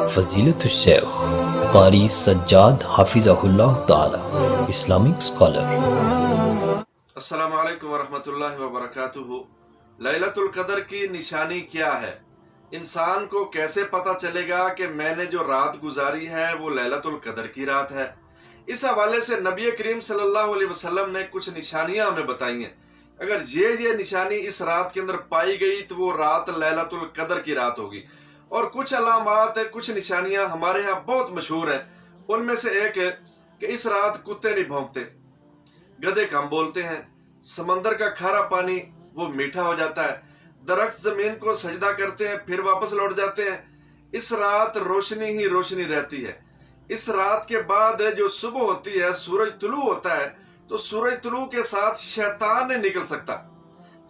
فضیلت الشیخ قاری سجاد حافظہ اللہ تعالی، اسلامک اسکالر۔ السلام علیکم ورحمۃ اللہ وبرکاتہ۔ لیلۃ القدر کی نشانی کیا ہے؟ انسان کو کیسے پتہ چلے گا کہ میں نے جو رات گزاری ہے وہ لیلۃ القدر کی رات ہے؟ اس حوالے سے نبی کریم صلی اللہ علیہ وسلم نے کچھ نشانیاں ہمیں بتائی ہیں۔ اگر یہ نشانی اس رات کے اندر پائی گئی تو وہ رات لیلۃ القدر کی رات ہوگی۔ اور کچھ علامات ہیں، کچھ نشانیاں ہمارے ہاں بہت مشہور ہیں۔ ان میں سے ایک ہے کہ اس رات کتے نہیں بھونکتے، گدھے کم بولتے ہیں، سمندر کا کھارا پانی وہ میٹھا ہو جاتا ہے، درخت زمین کو سجدہ کرتے ہیں پھر واپس لوٹ جاتے ہیں۔ اس رات روشنی ہی روشنی رہتی ہے۔ اس رات کے بعد جو صبح ہوتی ہے، سورج طلوع ہوتا ہے، تو سورج طلوع کے ساتھ شیطان نہیں نکل سکتا۔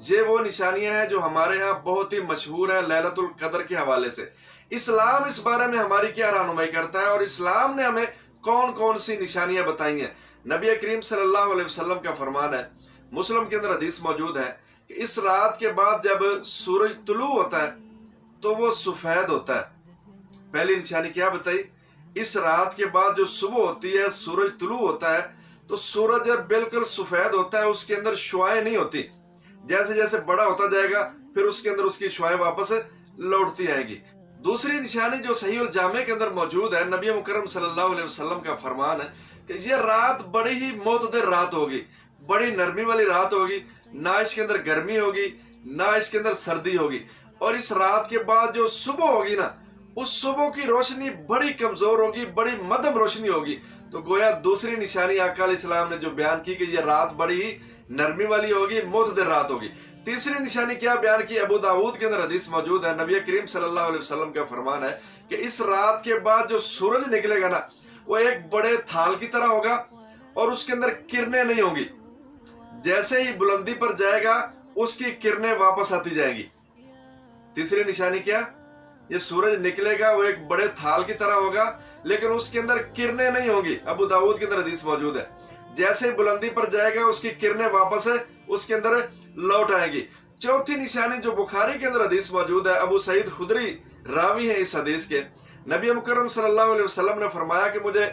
یہ وہ نشانیاں ہیں جو ہمارے ہاں بہت ہی مشہور ہیں لیلۃ القدر کے حوالے سے۔ اسلام اس بارے میں ہماری کیا رہنمائی کرتا ہے اور اسلام نے ہمیں کون کون سی نشانیاں بتائی ہیں؟ نبی کریم صلی اللہ علیہ وسلم کا فرمان ہے، مسلم کے اندر حدیث موجود ہے کہ اس رات کے بعد جب سورج طلوع ہوتا ہے تو وہ سفید ہوتا ہے۔ پہلی نشانی کیا بتائی؟ اس رات کے بعد جو صبح ہوتی ہے، سورج طلوع ہوتا ہے تو سورج بالکل سفید ہوتا ہے، اس کے اندر شعاعیں نہیں ہوتی۔ جیسے جیسے بڑا ہوتا جائے گا پھر اس کے اندر اس کی شعاعیں واپس لوٹتی آئیں گی۔ دوسری نشانی جو صحیح الجامع کے اندر موجود ہے، نبی مکرم صلی اللہ علیہ وسلم کا فرمان ہے کہ یہ رات بڑی ہی معتدل رات ہوگی، بڑی نرمی والی رات ہوگی، نہ اس کے اندر گرمی ہوگی نہ اس کے اندر سردی ہوگی۔ اور اس رات کے بعد جو صبح ہوگی نا، اس صبح کی روشنی بڑی کمزور ہوگی، بڑی مدھم روشنی ہوگی۔ تو گویا دوسری نشانی آقا علیہ السلام نے جو بیان کی کہ یہ رات بڑی ہی نرمی والی ہوگی، معتدل رات ہوگی۔ تیسری نشانی کیا بیان کی؟ ابو داؤد کے اندر حدیث موجود ہے، نبی کریم صلی اللہ علیہ وسلم کا فرمان ہے کہ اس رات کے بعد جو سورج نکلے گا نا، وہ ایک بڑے تھال کی طرح ہوگا اور اس کے اندر کرنیں نہیں ہوں گی۔ جیسے ہی بلندی پر جائے گا اس کی کرنیں واپس آتی جائیں گی۔ تیسری نشانی کیا؟ یہ سورج نکلے گا، وہ ایک بڑے تھال کی طرح ہوگا لیکن اس کے اندر کرنیں نہیں ہوں گی۔ ابو داؤد کے اندر حدیث موجود ہے، جیسے ہی بلندی پر جائے گا اس کی کرنیں واپس اس کے اندر لوٹ آئیں گی۔ چوتھی نشانی جو بخاری کے اندر حدیث موجود ہے، ابو سعید خدری راوی ہیں اس حدیث کے، نبی مکرم صلی اللہ علیہ وسلم نے فرمایا کہ مجھے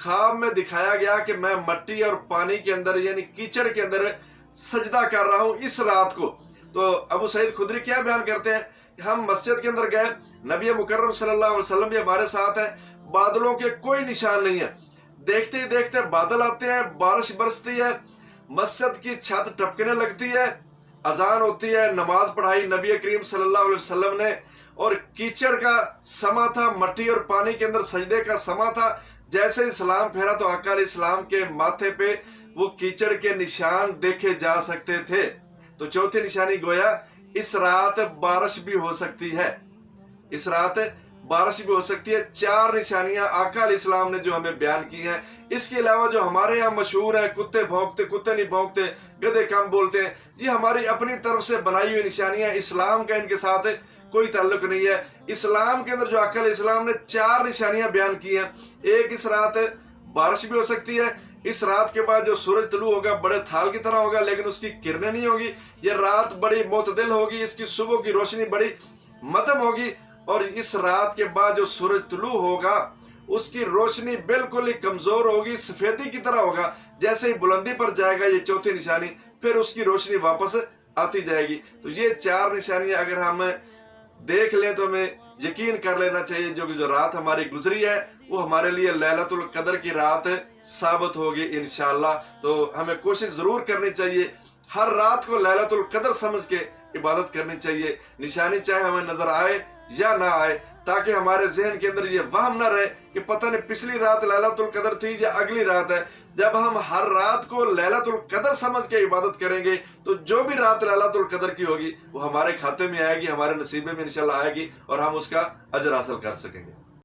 خواب میں دکھایا گیا کہ میں مٹی اور پانی کے اندر یعنی کیچڑ کے اندر سجدہ کر رہا ہوں اس رات کو۔ تو ابو سعید خدری کیا بیان کرتے ہیں کہ ہم مسجد کے اندر گئے، نبی مکرم صلی اللہ علیہ وسلم بھی ہمارے ساتھ ہیں، بادلوں کے کوئی نشان نہیں ہے۔ دیکھتے ہی دیکھتے بادل آتے ہیں، بارش برستی ہے، مسجد کی چھت ٹپکنے لگتی ہے، اذان ہوتی ہے، نماز پڑھائی نبی کریم صلی اللہ علیہ وسلم نے، اور کیچڑ کا سما تھا، مٹی اور پانی کے اندر سجدے کا سما تھا۔ جیسے اسلام پھیرا تو آقا علیہ السلام کے ماتھے پہ وہ کیچڑ کے نشان دیکھے جا سکتے تھے۔ تو چوتھی نشانی گویا اس رات بارش بھی ہو سکتی ہے، اس رات بارش بھی ہو سکتی ہے۔ چار نشانیاں آقا علیہ السلام نے جو ہمیں بیان کی ہیں۔ اس کے علاوہ جو ہمارے یہاں مشہور ہیں، کتے بھونکتے، کتے نہیں بھونکتے، گدھے کم بولتے ہیں، یہ ہماری اپنی طرف سے بنائی ہوئی نشانیاں، اسلام کا ان کے ساتھ کوئی تعلق نہیں ہے۔ اسلام کے اندر جو آقا علیہ السلام نے چار نشانیاں بیان کی ہیں، ایک اس رات بارش بھی ہو سکتی ہے، اس رات کے بعد جو سورج طلوع ہوگا بڑے تھال کی طرح ہوگا لیکن اس کی کرنیں نہیں ہوگی، یہ رات بڑی معتدل ہوگی، اس کی صبح کی روشنی بڑی مدھم ہوگی، اور اس رات کے بعد جو سورج طلوع ہوگا اس کی روشنی بالکل ہی کمزور ہوگی، سفیدی کی طرح ہوگا۔ جیسے ہی بلندی پر جائے گا یہ چوتھی نشانی، پھر اس کی روشنی واپس آتی جائے گی۔ تو یہ چار نشانیاں اگر ہم دیکھ لیں تو ہمیں یقین کر لینا چاہیے جو رات ہماری گزری ہے وہ ہمارے لیے لیلۃ القدر کی رات ثابت ہوگی انشاءاللہ۔ تو ہمیں کوشش ضرور کرنی چاہیے، ہر رات کو لیلۃ القدر سمجھ کے عبادت کرنی چاہیے، نشانی چاہے ہمیں نظر آئے یا نہ آئے، تاکہ ہمارے ذہن کے اندر یہ وہم نہ رہے کہ پتہ نہیں پچھلی رات لیلۃ القدر تھی یا اگلی رات ہے۔ جب ہم ہر رات کو لیلۃ القدر سمجھ کے عبادت کریں گے تو جو بھی رات لیلۃ القدر کی ہوگی وہ ہمارے کھاتے میں آئے گی، ہمارے نصیبے میں انشاءاللہ آئے گی اور ہم اس کا اجر حاصل کر سکیں گے۔